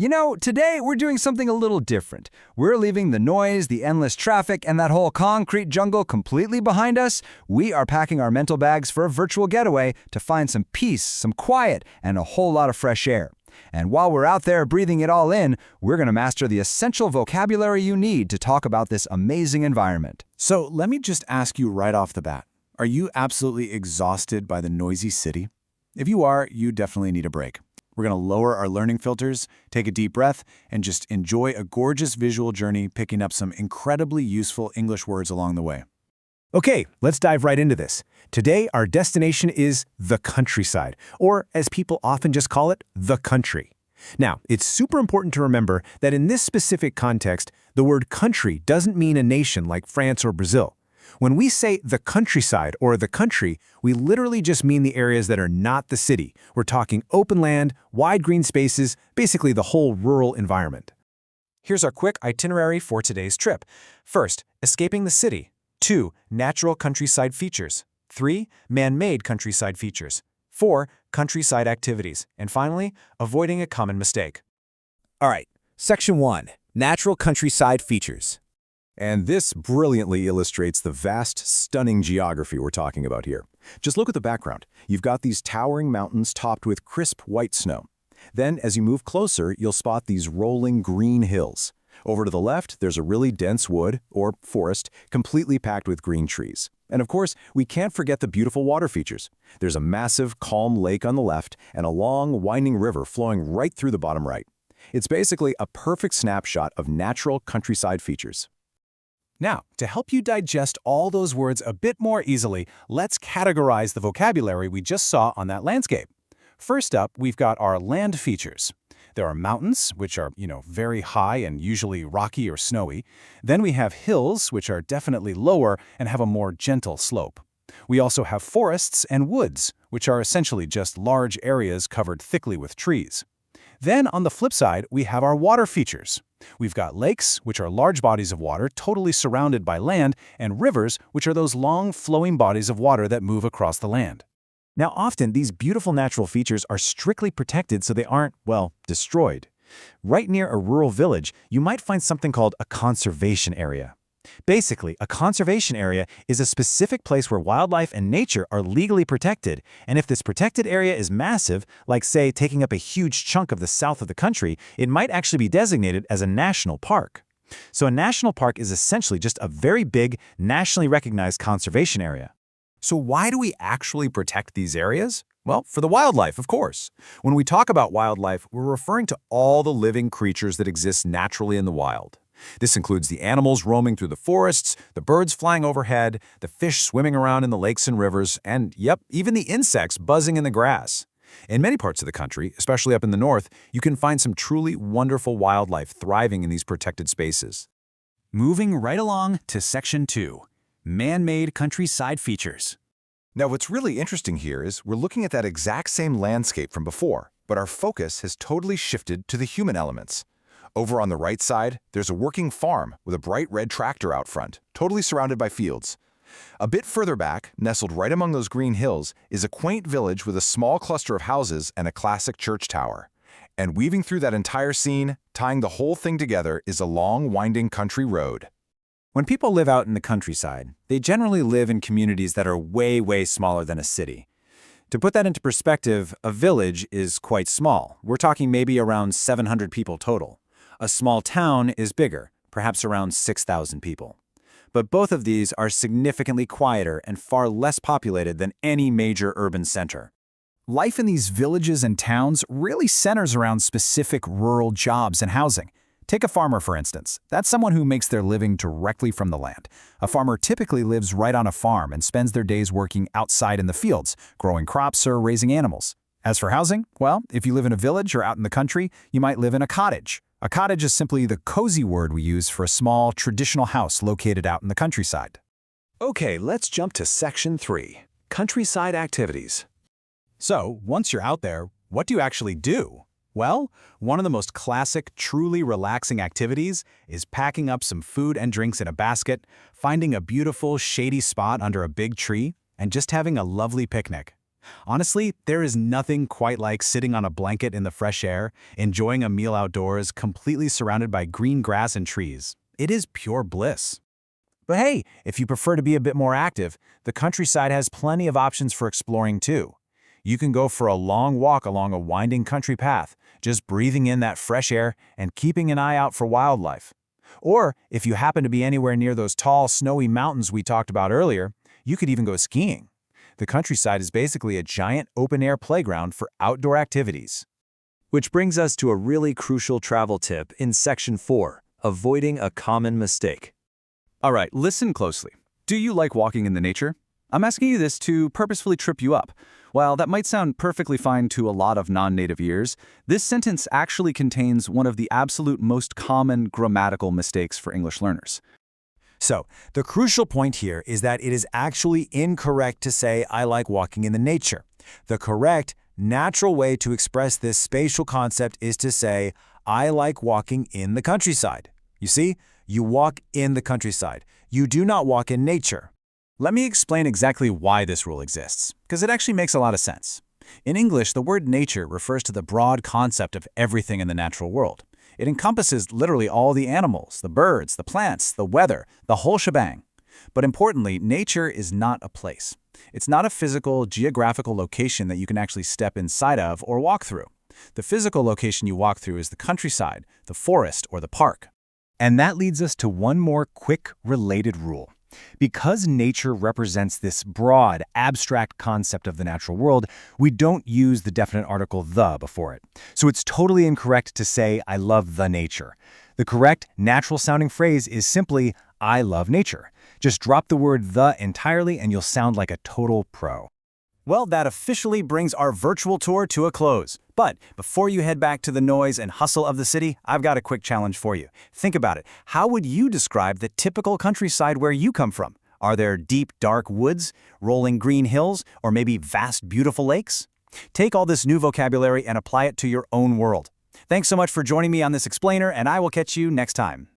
Today we're doing something a little different. We're leaving the noise, the endless traffic, and that whole concrete jungle completely behind us. We are packing our mental bags for a virtual getaway to find some peace, some quiet, and a whole lot of fresh air. And while we're out there breathing it all in, we're going to master the essential vocabulary you need to talk about this amazing environment. So let me just ask you right off the bat, are you absolutely exhausted by the noisy city? If you are, you definitely need a break. We're going to lower our learning filters, take a deep breath, and just enjoy a gorgeous visual journey picking up some incredibly useful English words along the way. Okay, let's dive right into this. Today, our destination is the countryside, or as people often just call it, the country. Now, it's super important to remember that in this specific context, the word country doesn't mean a nation like France or Brazil. When we say the countryside or the country, we literally just mean the areas that are not the city. We're talking open land, wide green spaces, basically the whole rural environment. Here's our quick itinerary for today's trip. First, escaping the city. 2. Natural countryside features. 3. Man-made countryside features. 4. Countryside activities. And finally, avoiding a common mistake. All right, Section 1, Natural Countryside Features. And this brilliantly illustrates the vast, stunning geography we're talking about here. Just look at the background. You've got these towering mountains topped with crisp white snow. Then, as you move closer, you'll spot these rolling green hills. Over to the left, there's a really dense wood, or forest, completely packed with green trees. And of course, we can't forget the beautiful water features. There's a massive, calm lake on the left and a long, winding river flowing right through the bottom right. It's basically a perfect snapshot of natural countryside features. Now, to help you digest all those words a bit more easily, let's categorize the vocabulary we just saw on that landscape. First up, we've got our land features. There are mountains, which are, very high and usually rocky or snowy. Then we have hills, which are definitely lower and have a more gentle slope. We also have forests and woods, which are essentially just large areas covered thickly with trees. Then, on the flip side, we have our water features. We've got lakes, which are large bodies of water totally surrounded by land, and rivers, which are those long, flowing bodies of water that move across the land. Now, often, these beautiful natural features are strictly protected so they aren't, destroyed. Right near a rural village, you might find something called a conservation area. Basically, a conservation area is a specific place where wildlife and nature are legally protected, and if this protected area is massive, like say taking up a huge chunk of the south of the country, it might actually be designated as a national park. So a national park is essentially just a very big, nationally recognized conservation area. So why do we actually protect these areas? Well, for the wildlife, of course. When we talk about wildlife, we're referring to all the living creatures that exist naturally in the wild. This includes the animals roaming through the forests, the birds flying overhead, the fish swimming around in the lakes and rivers, and, even the insects buzzing in the grass. In many parts of the country, especially up in the north, you can find some truly wonderful wildlife thriving in these protected spaces. Moving right along to Section 2, Man-made countryside features. Now, what's really interesting here is we're looking at that exact same landscape from before, but our focus has totally shifted to the human elements. Over on the right side, there's a working farm with a bright red tractor out front, totally surrounded by fields. A bit further back, nestled right among those green hills, is a quaint village with a small cluster of houses and a classic church tower. And weaving through that entire scene, tying the whole thing together, is a long, winding country road. When people live out in the countryside, they generally live in communities that are way, way smaller than a city. To put that into perspective, a village is quite small. We're talking maybe around 700 people total. A small town is bigger, perhaps around 6,000 people. But both of these are significantly quieter and far less populated than any major urban center. Life in these villages and towns really centers around specific rural jobs and housing. Take a farmer, for instance. That's someone who makes their living directly from the land. A farmer typically lives right on a farm and spends their days working outside in the fields, growing crops or raising animals. As for housing, well, if you live in a village or out in the country, you might live in a cottage. A cottage is simply the cozy word we use for a small, traditional house located out in the countryside. Okay, let's jump to Section 3, Countryside Activities. So, once you're out there, what do you actually do? Well, one of the most classic, truly relaxing activities is packing up some food and drinks in a basket, finding a beautiful, shady spot under a big tree, and just having a lovely picnic. Honestly, there is nothing quite like sitting on a blanket in the fresh air, enjoying a meal outdoors, completely surrounded by green grass and trees. It is pure bliss. But hey, if you prefer to be a bit more active, the countryside has plenty of options for exploring too. You can go for a long walk along a winding country path, just breathing in that fresh air and keeping an eye out for wildlife. Or, if you happen to be anywhere near those tall, snowy mountains we talked about earlier, you could even go skiing. The countryside is basically a giant open-air playground for outdoor activities. Which brings us to a really crucial travel tip in Section 4, avoiding a common mistake. All right, listen closely. Do you like walking in the nature? I'm asking you this to purposefully trip you up. While that might sound perfectly fine to a lot of non-native ears, this sentence actually contains one of the absolute most common grammatical mistakes for English learners. So, the crucial point here is that it is actually incorrect to say, I like walking in the nature. The correct, natural way to express this spatial concept is to say, I like walking in the countryside. You see, you walk in the countryside. You do not walk in nature. Let me explain exactly why this rule exists, because it actually makes a lot of sense. In English, the word nature refers to the broad concept of everything in the natural world. It encompasses literally all the animals, the birds, the plants, the weather, the whole shebang. But importantly, nature is not a place. It's not a physical, geographical location that you can actually step inside of or walk through. The physical location you walk through is the countryside, the forest, or the park. And that leads us to one more quick related rule. Because nature represents this broad, abstract concept of the natural world, we don't use the definite article the before it. So it's totally incorrect to say, I love the nature. The correct, natural-sounding phrase is simply, I love nature. Just drop the word the entirely and you'll sound like a total pro. Well, that officially brings our virtual tour to a close. But before you head back to the noise and hustle of the city, I've got a quick challenge for you. Think about it. How would you describe the typical countryside where you come from? Are there deep, dark woods, rolling green hills, or maybe vast, beautiful lakes? Take all this new vocabulary and apply it to your own world. Thanks so much for joining me on this explainer, and I will catch you next time.